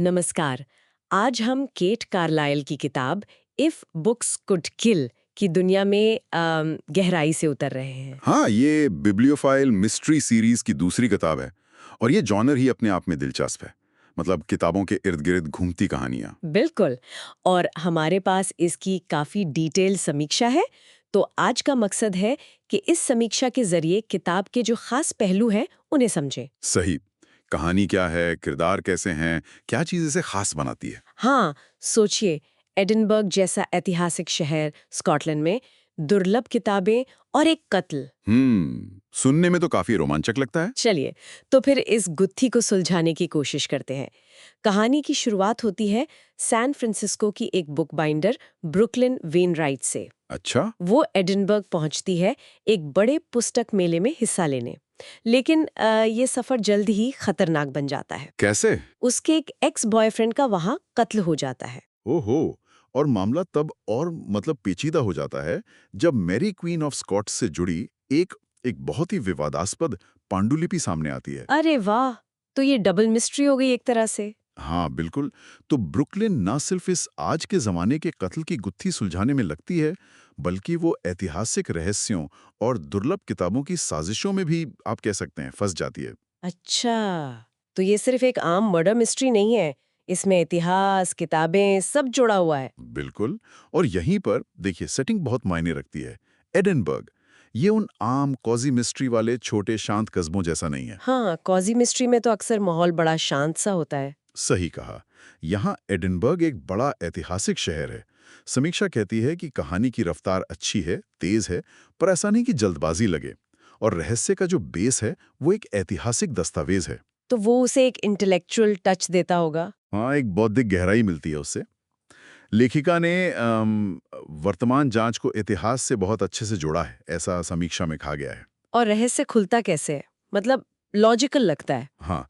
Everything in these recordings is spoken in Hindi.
नमस्कार। आज हम केट कार्लाइल की किताब इफ बुक्स कुड किल की दुनिया में गहराई से उतर रहे हैं। हाँ, ये बिब्लियोफाइल मिस्ट्री सीरीज की दूसरी किताब है और ये जॉनर ही अपने आप में दिलचस्प है। मतलब किताबों के इर्द गिर्द घूमती कहानियां। बिल्कुल। और हमारे पास इसकी काफी डिटेल समीक्षा है। तो आज का मकसद है कि इस समीक्षा के जरिए किताब के जो खास पहलू हैं उन्हें समझें। सही। कहानी क्या है, किरदार कैसे हैं, क्या चीज इसे खास बनाती है। हाँ, सोचिए, एडिनबर्ग जैसा ऐतिहासिक शहर स्कॉटलैंड में दुर्लभ किताबें और एक कत्ल। सुनने में तो काफी रोमांचक लगता है। चलिए, तो फिर इस गुत्थी को सुलझाने की कोशिश करते हैं। कहानी की शुरुआत होती है सैन फ्रांसिस्को की एक बुक बाइंडर ब्रुकलिन वेनराइट से। अच्छा। वो एडिनबर्ग पहुंचती है एक बड़े पुस्तक मेले में हिस्सा लेने। लेकिन ये सफर जल्द ही खतरनाक बन जाता है। कैसे? उसके एक एक्स बॉयफ्रेंड का वहां कत्ल हो जाता है। ओहो। और मामला तब और मतलब पेचीदा हो जाता है जब मैरी क्वीन ऑफ स्कॉट्स से जुड़ी एक एक बहुत ही विवादास्पद पांडुलिपि सामने आती है। अरे वाह! तो ये डबल मिस्ट्री हो गई एक तरह से। हाँ बिल्कुल। तो ब्रुकलिन न सिर्फ इस आज के जमाने के कत्ल की गुत्थी सुलझाने में लगती है, बल्कि वो ऐतिहासिक रहस्यों और दुर्लभ किताबों की साजिशों में भी आप कह सकते हैं फंस जाती है। अच्छा, तो ये सिर्फ एक आम मर्डर मिस्ट्री नहीं है। इसमें इतिहास, किताबें सब जुड़ा हुआ है। बिल्कुल। और यहीं पर देखिए सेटिंग बहुत मायने रखती है। एडिनबर्ग ये उन आम कॉजी मिस्ट्री वाले छोटे शांत कस्बों जैसा नहीं है। हाँ, कॉजी मिस्ट्री में तो अक्सर माहौल बड़ा शांत सा होता है। सही कहा। यहाँ एडिनबर्ग एक बड़ा ऐतिहासिक शहर है। समीक्षा कहती है कि कहानी की रफ्तार अच्छी है, तेज है, पर ऐसा नहीं कि जल्दबाजी लगे। और रहस्य का जो बेस है वो एक ऐतिहासिक दस्तावेज है। तो वो उसे एक इंटेलेक्चुअल टच देता होगा। हाँ, एक बौद्धिक गहराई मिलती है उससे। लेखिका ने वर्तमान जांच को इतिहास से बहुत अच्छे से जोड़ा है, ऐसा समीक्षा में कहा गया है। और रहस्य खुलता कैसे है? मतलब लॉजिकल लगता है। हाँ,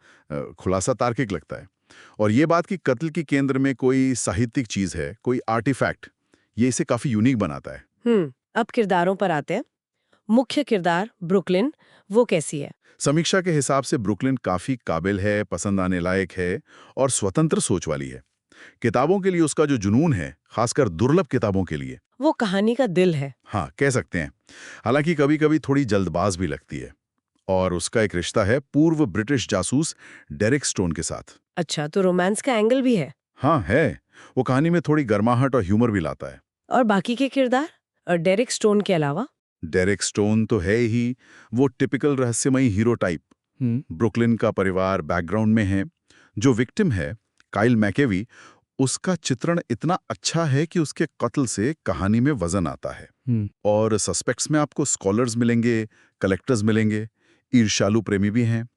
खुलासा तार्किक लगता है। और ये बात कि कत्ल के केंद्र में कोई साहित्यिक चीज है, कोई आर्टिफैक्ट, ये इसे काफी यूनिक बनाता है। अब किरदारों पर आते हैं। मुख्य किरदार ब्रुकलिन, वो कैसी है? समीक्षा के हिसाब से ब्रुकलिन काफी काबिल है, पसंद आने लायक है और स्वतंत्र सोच वाली है। किताबों के लिए उसका जो जुनून है, खासकर दुर्लभ किताबों के लिए, वो कहानी का दिल है। हाँ कह सकते हैं। हालांकि कभी-कभी थोड़ी जल्दबाज भी लगती है। और उसका एक रिश्ता है पूर्व ब्रिटिश जासूस डेरिक स्टोन के साथ। अच्छा, तो रोमांस का एंगल भी है। हाँ है। वो कहानी में थोड़ी गर्माहट और ह्यूमर भी लाता है। और बाकी के किरदार और डेरिक स्टोन के अलावा? डेरिक स्टोन तो है ही, वो टिपिकल रहस्यमयी हीरो टाइप। ब्रुकलिन का परिवार बैकग्राउंड में है। जो विक्टिम है, काइल मैकेवी, उसका चित्रण इतना अच्छा है कि उसके कत्ल से कहानी में वजन आता है। और सस्पेक्ट्स में आपको स्कॉलर्स मिलेंगे, कलेक्टर्स मिलेंगे, ईर्ष्यालु प्रेमी भी हैं।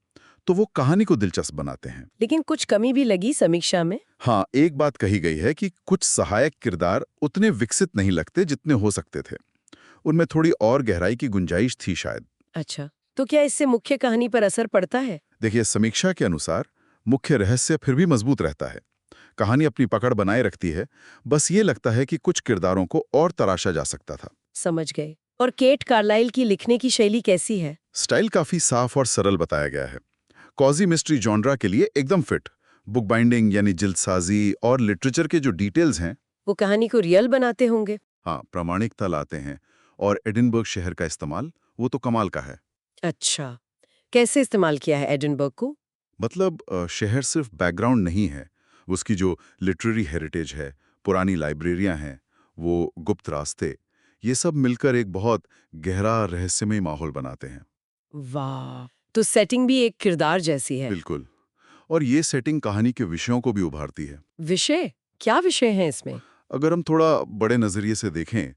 तो वो कहानी को दिलचस्प बनाते हैं। लेकिन कुछ कमी भी लगी समीक्षा में। हाँ, एक बात कही गई है कि कुछ सहायक किरदार उतने विकसित नहीं लगते जितने हो सकते थे। उनमें थोड़ी और गहराई की गुंजाइश थी शायद। अच्छा, तो क्या इससे मुख्य कहानी पर असर पड़ता है? देखिए, समीक्षा के अनुसार मुख्य रहस्य फिर भी मजबूत रहता है। कहानी अपनी पकड़ बनाए रखती है। बस ये लगता है कि कुछ किरदारों को और तराशा जा सकता था। समझ गए। और केट कार्लाइल की लिखने की शैली कैसी है? स्टाइल काफी साफ और सरल बताया गया है। कॉजी मिस्ट्री जॉनरा के लिए एकदम फिट। बुक बाइंडिंग यानी जिल्दसाजी और लिटरेचर के जो डिटेल्स हैं, वो कहानी को रियल बनाते होंगे। हाँ प्रामाणिकता लाते हैं। और एडिनबर्ग शहर का इस्तेमाल, वो तो कमाल का है। अच्छा, कैसे इस्तेमाल किया है एडिनबर्ग को? मतलब शहर सिर्फ बैकग्राउंड नहीं है। उसकी जो लिटरेरी हेरिटेज है, पुरानी लाइब्रेरियां हैं, वो गुप्त रास्ते, ये सब मिलकर एक बहुत गहरा रहस्यमय माहौल बनाते हैं। वाह! तो सेटिंग भी एक किरदार जैसी है। बिल्कुल। और ये सेटिंग कहानी के विषयों को भी उभारती है। विषय? क्या विषय हैं इसमें? अगर हम थोड़ा बड़े नजरिए से देखें,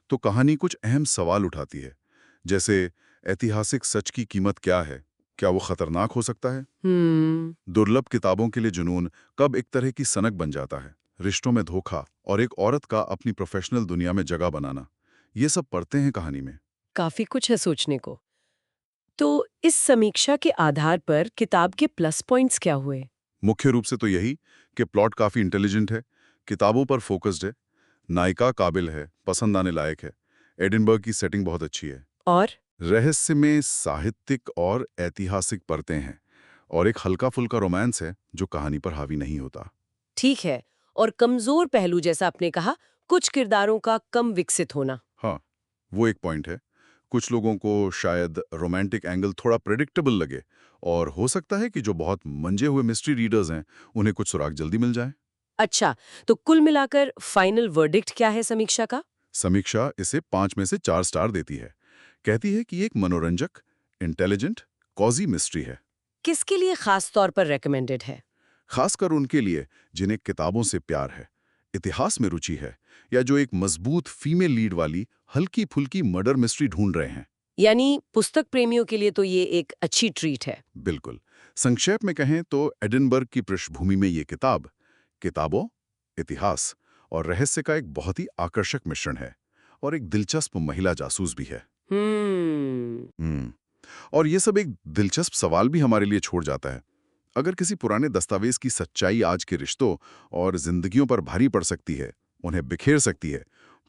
तो कहानी कुछ अहम सवाल उठाती है। जैसे ऐतिहासिक सच की कीमत क्या है? क्या वो खतरनाक हो सकता है? हम्म। दुर्लभ किताबों के लिए जुनून कब एक तरह की सनक बन जाता है? रिश्तों में धोखा और एक औरत का अपनी प्रोफेशनल दुनिया में जगह बनाना, ये सब पढ़ते हैं कहानी में। काफी कुछ है सोचने को। तो इस समीक्षा के आधार पर किताब के प्लस पॉइंट्स क्या हुए? मुख्य रूप से तो यही कि प्लॉट काफी इंटेलिजेंट है, किताबों पर फोकस्ड है, नायिका काबिल है, पसंद आने लायक है, एडिनबर्ग की सेटिंग बहुत अच्छी है, और रहस्य में साहित्यिक और ऐतिहासिक परतें हैं, और एक हल्का फुल्का रोमांस है जो कहानी पर हावी नहीं होता। ठीक है। और कमजोर पहलू जैसा आपने कहा, कुछ किरदारों का कम विकसित होना। हाँ, वो एक पॉइंट है। कुछ लोगों को शायद रोमांटिक एंगल थोड़ा प्रेडिक्टेबल लगे, और हो सकता है कि जो बहुत मंजे हुए मिस्ट्री रीडर्स हैं, उन्हें कुछ सुराग जल्दी मिल जाए। अच्छा, तो कुल मिलाकर फाइनल वर्डिक्ट क्या है समीक्षा का? समीक्षा इसे 5 में से 4 स्टार देती है। कहती है कि एक मनोरंजक, इंटेलिजेंट, कॉजी मिस्ट्री है। किसके लिए खास तौर पर रेकमेंडेड है? खासकर उनके लिए जिन्हें किताबों से प्यार है, इतिहास में रुचि है, या जो एक मजबूत फीमेल लीड वाली हल्की-फुल्की मर्डर मिस्ट्री ढूंढ रहे हैं। यानी पुस्तक प्रेमियों के लिए तो ये एक अच्छी ट्रीट है। बिल्कुल। संक्षेप में कहें तो एडिनबर्ग की पृष्ठभूमि में ये किताब किताबों, इतिहास और रहस्य का एक बहुत ही आकर्षक मिश्रण है, और एक दिलचस्प महिला जासूस भी है। हम्म। हम्म और ये सब एक दिलचस्प सवाल भी हमारे लिए छोड़ जाता है। अगर किसी पुराने दस्तावेज की सच्चाई आज के रिश्तों और जिंदगियों पर भारी पड़ सकती है, उन्हें बिखेर सकती है,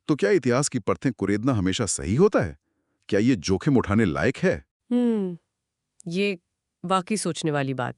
तो क्या इतिहास की परतें कुरेदना हमेशा सही होता है? क्या ये जोखिम उठाने लायक है? हम्म। ये वाकई सोचने वाली बात